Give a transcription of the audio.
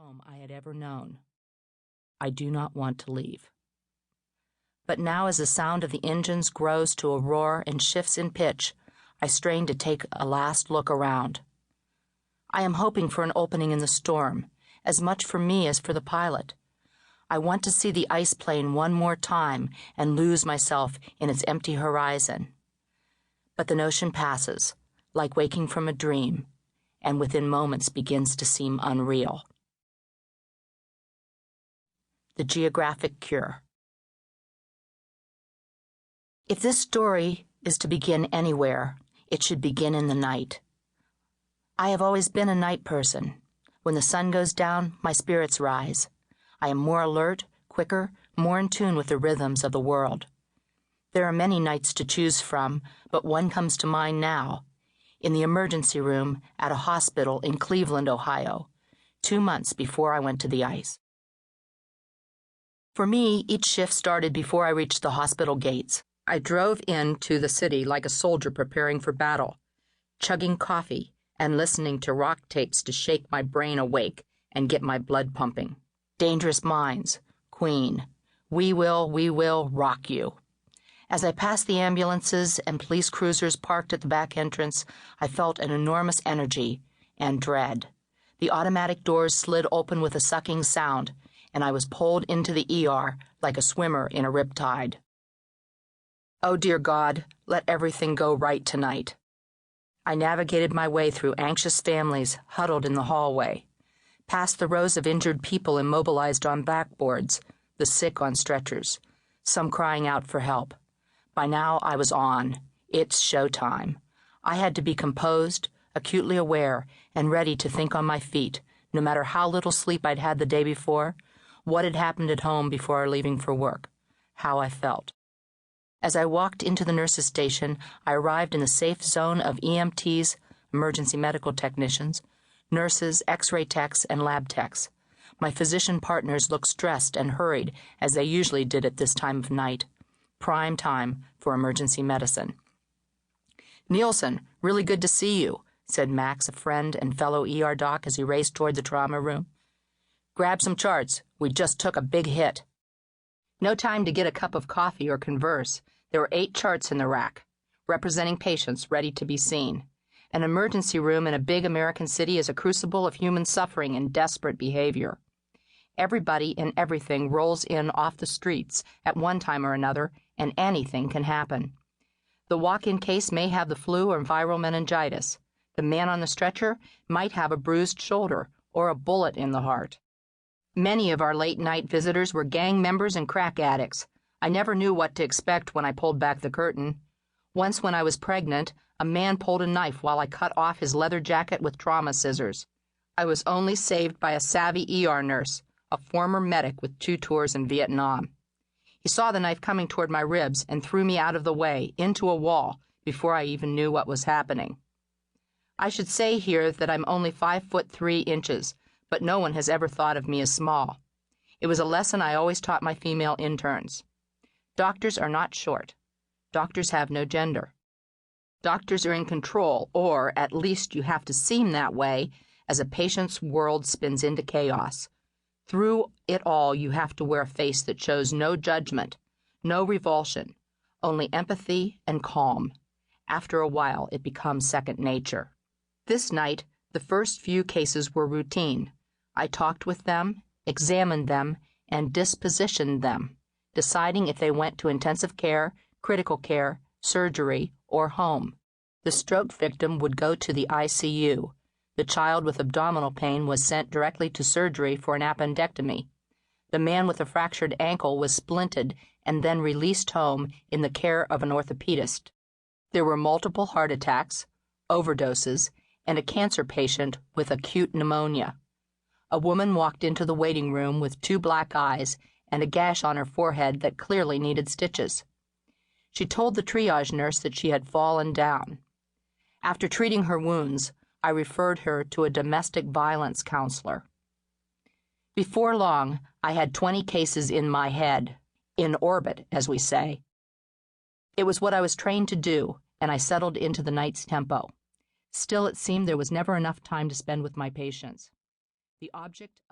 home I had ever known. I do not want to leave. But now as the sound of the engines grows to a roar and shifts in pitch, I strain to take a last look around. I am hoping for an opening in the storm, as much for me as for the pilot. I want to see the ice plane one more time and lose myself in its empty horizon. But the notion passes, like waking from a dream, and within moments begins to seem unreal. The Geographic Cure. If this story is to begin anywhere, it should begin in the night. I have always been a night person. When the sun goes down, my spirits rise. I am more alert, quicker, more in tune with the rhythms of the world. There are many nights to choose from, but one comes to mind now. In the emergency room at a hospital in Cleveland, Ohio, 2 months before I went to the ice. For me, each shift started before I reached the hospital gates. I drove into the city like a soldier preparing for battle, chugging coffee and listening to rock tapes to shake my brain awake and get my blood pumping. Dangerous Minds, Queen, we will rock you. As I passed the ambulances and police cruisers parked at the back entrance, I felt an enormous energy and dread. The automatic doors slid open with a sucking sound, and I was pulled into the ER like a swimmer in a riptide. Oh, dear God, let everything go right tonight. I navigated my way through anxious families huddled in the hallway, past the rows of injured people immobilized on backboards, the sick on stretchers, some crying out for help. By now I was on. It's showtime. I had to be composed, acutely aware, and ready to think on my feet, no matter how little sleep I'd had the day before, what had happened at home before leaving for work, how I felt. As I walked into the nurses' station, I arrived in the safe zone of EMTs, emergency medical technicians, nurses, X-ray techs, and lab techs. My physician partners looked stressed and hurried, as they usually did at this time of night. Prime time for emergency medicine. "Nielsen, really good to see you," said Max, a friend and fellow ER doc, as he raced toward the trauma room. "Grab some charts. We just took a big hit." No time to get a cup of coffee or converse. There were 8 charts in the rack, representing patients ready to be seen. An emergency room in a big American city is a crucible of human suffering and desperate behavior. Everybody and everything rolls in off the streets at one time or another, and anything can happen. The walk-in case may have the flu or viral meningitis. The man on the stretcher might have a bruised shoulder or a bullet in the heart. Many of our late-night visitors were gang members and crack addicts. I never knew what to expect when I pulled back the curtain. Once when I was pregnant, a man pulled a knife while I cut off his leather jacket with trauma scissors. I was only saved by a savvy ER nurse, a former medic with 2 tours in Vietnam. He saw the knife coming toward my ribs and threw me out of the way, into a wall, before I even knew what was happening. I should say here that I'm only 5'3", but no one has ever thought of me as small. It was a lesson I always taught my female interns. Doctors are not short. Doctors have no gender. Doctors are in control, or at least you have to seem that way, as a patient's world spins into chaos. Through it all, you have to wear a face that shows no judgment, no revulsion, only empathy and calm. After a while, it becomes second nature. This night, the first few cases were routine. I talked with them, examined them, and dispositioned them, deciding if they went to intensive care, critical care, surgery, or home. The stroke victim would go to the ICU. The child with abdominal pain was sent directly to surgery for an appendectomy. The man with a fractured ankle was splinted and then released home in the care of an orthopedist. There were multiple heart attacks, overdoses, and a cancer patient with acute pneumonia. A woman walked into the waiting room with 2 black eyes and a gash on her forehead that clearly needed stitches. She told the triage nurse that she had fallen down. After treating her wounds, I referred her to a domestic violence counselor. Before long, I had 20 cases in my head, in orbit, as we say. It was what I was trained to do, and I settled into the night's tempo. Still, it seemed there was never enough time to spend with my patients. The object of